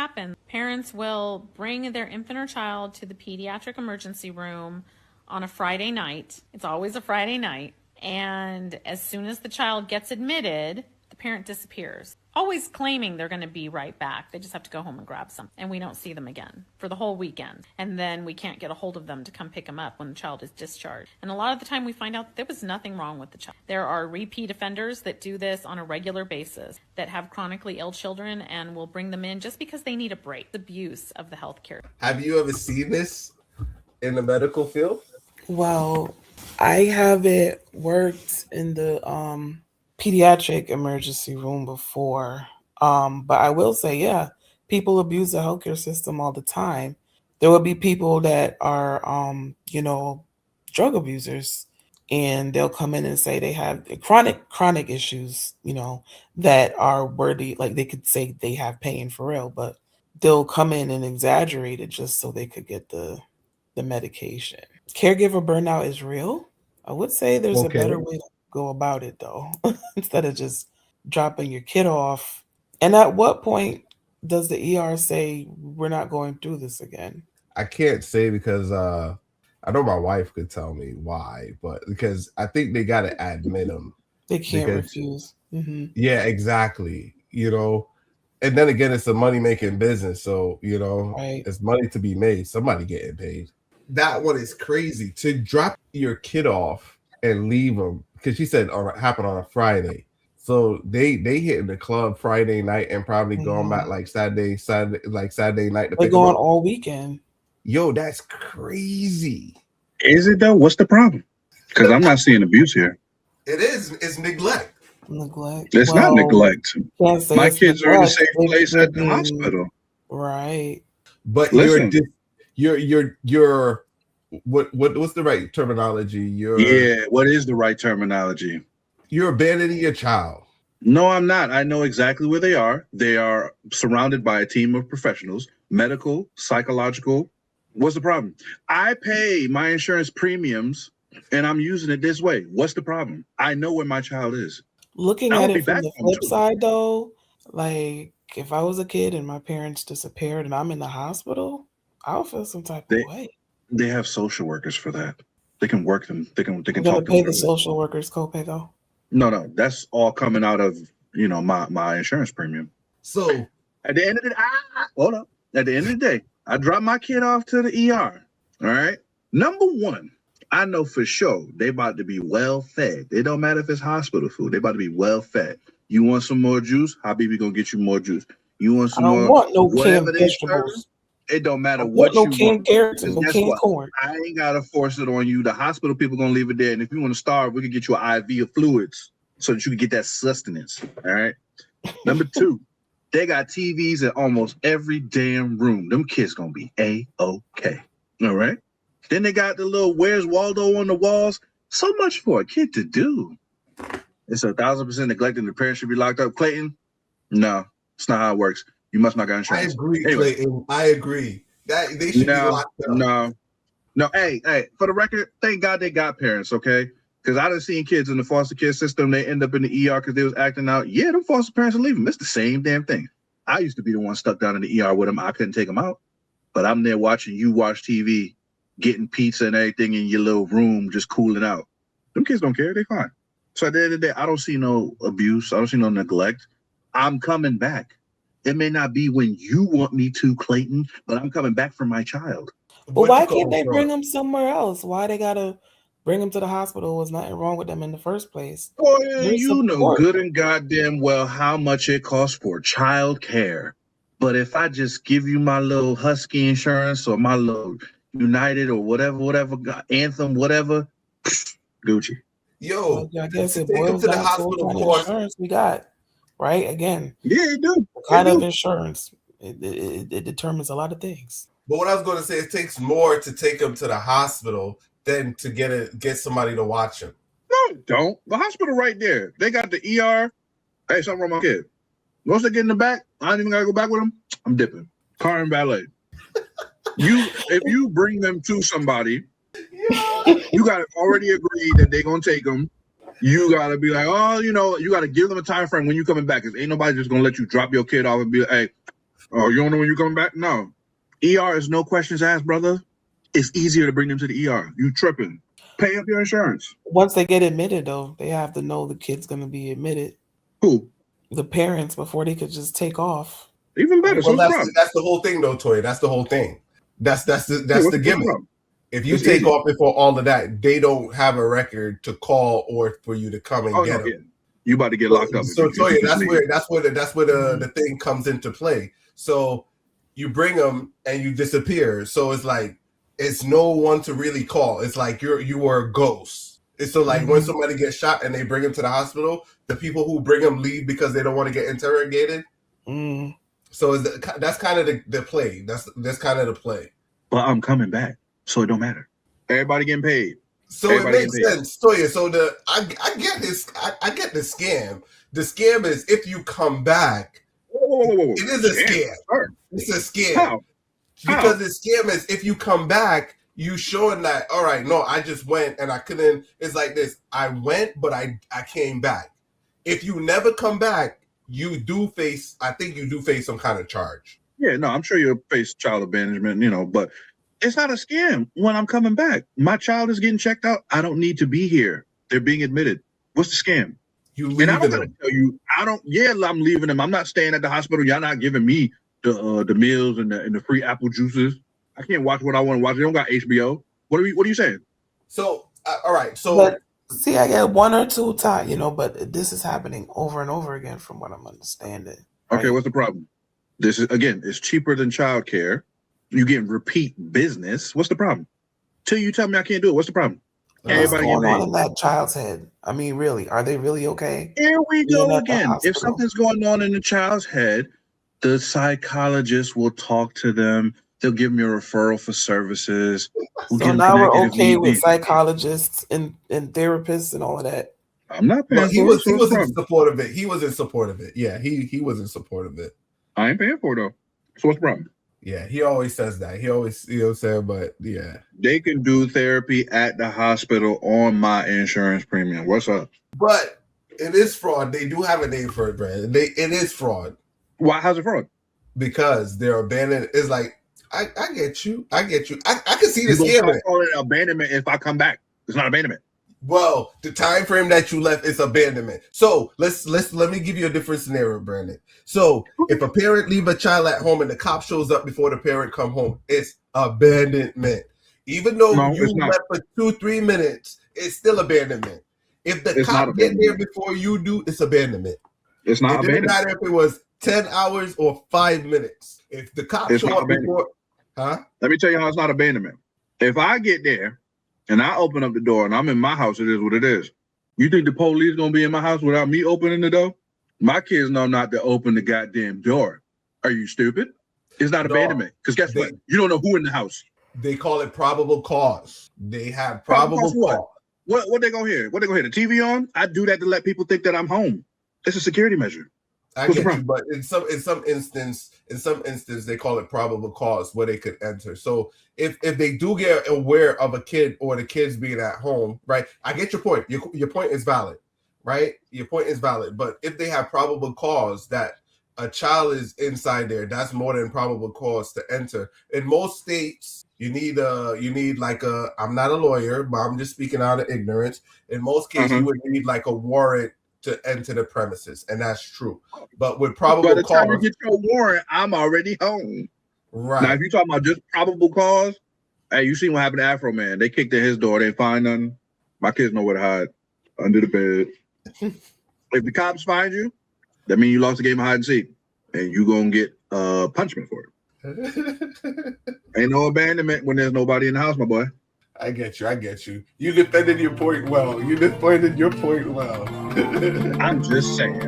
happens. Parents will bring their infant or child to the pediatric emergency room on a Friday night. It's always a Friday night. And as soon as the child gets admitted, the parent disappears, always claiming they're going to be right back. They just have to go home and grab some. And we don't see them again for the whole weekend. And then we can't get a hold of them to come pick them up when the child is discharged. And a lot of the time we find out there was nothing wrong with the child. There are repeat offenders that do this on a regular basis, that have chronically ill children and will bring them in just because they need a break. Abuse of the healthcare. Have you ever seen this in the medical field? Well, I haven't worked in the pediatric emergency room before, but I will say, yeah, people abuse the healthcare system all the time. There will be people that are, drug abusers, and they'll come in and say they have chronic issues, that are worthy, like they could say they have pain for real, but they'll come in and exaggerate it just so they could get the medication. Caregiver burnout is real. I would say there's a better way to go about it, though, instead of just dropping your kid off. And at what point does the ER say we're not going through this again? I can't say because I know my wife could tell me why, but because I think they got to admit them. They can't refuse. Mm-hmm. Yeah, exactly. And then again, it's a money-making business. So, Right. It's money to be made. Somebody getting paid. That one is crazy. To drop your kid off and leave them, because she said happened on a Friday. So they hitting the club Friday night and probably going back like Saturday night. They're going all weekend. Yo, that's crazy. Is it though? What's the problem? Because I'm not seeing abuse here. It is. It's neglect. It's not neglect. My kids are in the same place at the hospital. Right. But listen, you're what's the right terminology? What is the right terminology? You're abandoning your child. No, I'm not. I know exactly where they are. They are surrounded by a team of professionals, medical, psychological. What's the problem? I pay my insurance premiums and I'm using it this way. What's the problem? I know where my child is. Looking at it from the flip side, though, like if I was a kid and my parents disappeared and I'm in the hospital, I'll feel some type of way. They have social workers for that. They can work them. They can talk to them. Pay the social workers copay though. No, that's all coming out of my insurance premium. So at the end of the hold up. At the end of the day, I drop my kid off to the ER. All right. Number one, I know for sure they about to be well fed. It don't matter if it's hospital food. They about to be well fed. You want some more juice? Habibi gonna get you more juice. You want some more? I don't want no canned vegetables. It don't matter what you want. No canned carrots and no canned corn. I ain't gotta force it on you. The hospital people gonna leave it there. And if you want to starve, we can get you an IV of fluids so that you can get that sustenance. All right. Number two, they got TVs in almost every damn room. Them kids gonna be A-OK. All right. Then they got the little Where's Waldo on the walls. So much for a kid to do. It's 1,000% neglected. The parents should be locked up. Clayton, no, it's not how it works. You must not got insurance. I agree, anyway. Clayton. I agree. That they should be locked up. No. Hey, for the record, thank God they got parents, okay? Because I done seen kids in the foster care system, they end up in the ER because they was acting out. Yeah, them foster parents are leaving. It's the same damn thing. I used to be the one stuck down in the ER with them. I couldn't take them out. But I'm there watching you watch TV, getting pizza and everything in your little room, just cooling out. Them kids don't care. They fine. So at the end of the day, I don't see no abuse. I don't see no neglect. I'm coming back. It may not be when you want me to, Clayton, but I'm coming back for my child. But why can't they bring them somewhere else? Why they gotta bring them to the hospital? Was nothing wrong with them in the first place. Boy, you know good and goddamn well how much it costs for childcare. But if I just give you my little Husky insurance or my little United or whatever, Anthem, whatever, Gucci. Yo, I guess it boils down to the hospital insurance we got, right? Again, yeah, it do. The kind of insurance it determines a lot of things. But what I was going to say, it takes more to take them to the hospital than to get somebody to watch them. No, don't. The hospital right there. They got the ER. Hey, something wrong with my kid. Once they get in the back, I don't even gotta go back with them. I'm dipping. Car and valet. If you bring them to somebody, you gotta already agree that they're gonna take them. You gotta be like, you gotta give them a time frame when you coming back. Cause ain't nobody just gonna let you drop your kid off and be like, hey, Oh, you don't know when you're coming back? No. ER is no questions asked, brother. It's easier to bring them to the ER. You tripping. Pay up your insurance. Once they get admitted, though, they have to know the kid's going to be admitted. Who? The parents, before they could just take off. Even better. Well, So that's the whole thing, though, Toy. That's the whole thing. That's the gimmick. If you take off before all of that, they don't have a record to call or for you to come and get them. Yeah. You about to get locked up. So Toya, that's where the thing comes into play. So you bring them and you disappear. So it's like it's no one to really call. It's like you are a ghost. It's so like when somebody gets shot and they bring them to the hospital, the people who bring them leave because they don't want to get interrogated. So that's kind of the play. That's kind of the play. But I'm coming back, so it don't matter. Everybody getting paid. So it makes sense, Toya. So I get this. I get the scam. The scam is if you come back. Whoa. It is a scam. Sure. It's a scam. How? Because the scam is if you come back, you showing that, all right, no, I just went and I couldn't. It's like this. I went, but I came back. If you never come back, you do face some kind of charge. Yeah, no, I'm sure you'll face child abandonment, but it's not a scam when I'm coming back. My child is getting checked out. I don't need to be here. They're being admitted. What's the scam? You leaving them. I don't gotta tell you, I'm leaving them. I'm not staying at the hospital. Y'all not giving me the meals and the free apple juices. I can't watch what I want to watch. They don't got HBO. What are you saying? So, all right. So, but, see, I get one or two times, but this is happening over and over again from what I'm understanding. Right? Okay, what's the problem? This is, again, it's cheaper than childcare. You getting repeat business. What's the problem? Till you tell me I can't do it. What's the problem? What's going on in that child's head? I mean, really, are they really okay? Here we go again. If something's going on in the child's head, the psychologist will talk to them. They'll give me a referral for services. So now we're okay with psychologists and therapists and all of that. I'm not paying he was in support of it. He was in support of it. Yeah, he was in support of it. I ain't paying for it, though. So what's the problem? Yeah, he always says that. He always, but yeah. They can do therapy at the hospital on my insurance premium. What's up? But it is fraud. They do have a name for it, Brandon. It is fraud. Why? How's it fraud? Because they're abandoned. It's like, I get you. I can see the scam. Call it abandonment if I come back. It's not abandonment. Well, the time frame that you left is abandonment. So let me give you a different scenario, Brandon. So if a parent leave a child at home and the cop shows up before the parent come home, it's abandonment. Even though you left for 2-3 minutes, it's still abandonment. If the cop get there before you do, it's abandonment. It's not abandonment. It doesn't matter if it was 10 hours or 5 minutes. If the cop show up before, let me tell you how it's not abandonment. If I get there and I open up the door and I'm in my house, it is what it is. You think the police gonna be in my house without me opening the door? My kids know not to open the goddamn door. Are you stupid? It's not abandonment. Because guess what? You don't know who in the house. They call it probable cause. They have probable cause. What they gonna hear? What they gonna hear? The TV on? I do that to let people think that I'm home. It's a security measure. I get you, but in some instance, they call it probable cause where they could enter. So if they do get aware of a kid or the kids being at home, right? I get your point. Your point is valid, right? Your point is valid. But if they have probable cause that a child is inside there, that's more than probable cause to enter. In most states, you need like a. I'm not a lawyer, but I'm just speaking out of ignorance. In most cases, you would need like a warrant to enter the premises, and that's true. But with probable cause, by the time you get your warrant, I'm already home. Right now, if you're talking about just probable cause, hey, you seen what happened to Afro Man? They kicked at his door, they didn't find nothing. My kids know where to hide under the bed. If the cops find you, that means you lost the game of hide and seek, and you gonna get punishment for it. Ain't no abandonment when there's nobody in the house, my boy. I get you. You defended your point well. I'm just saying.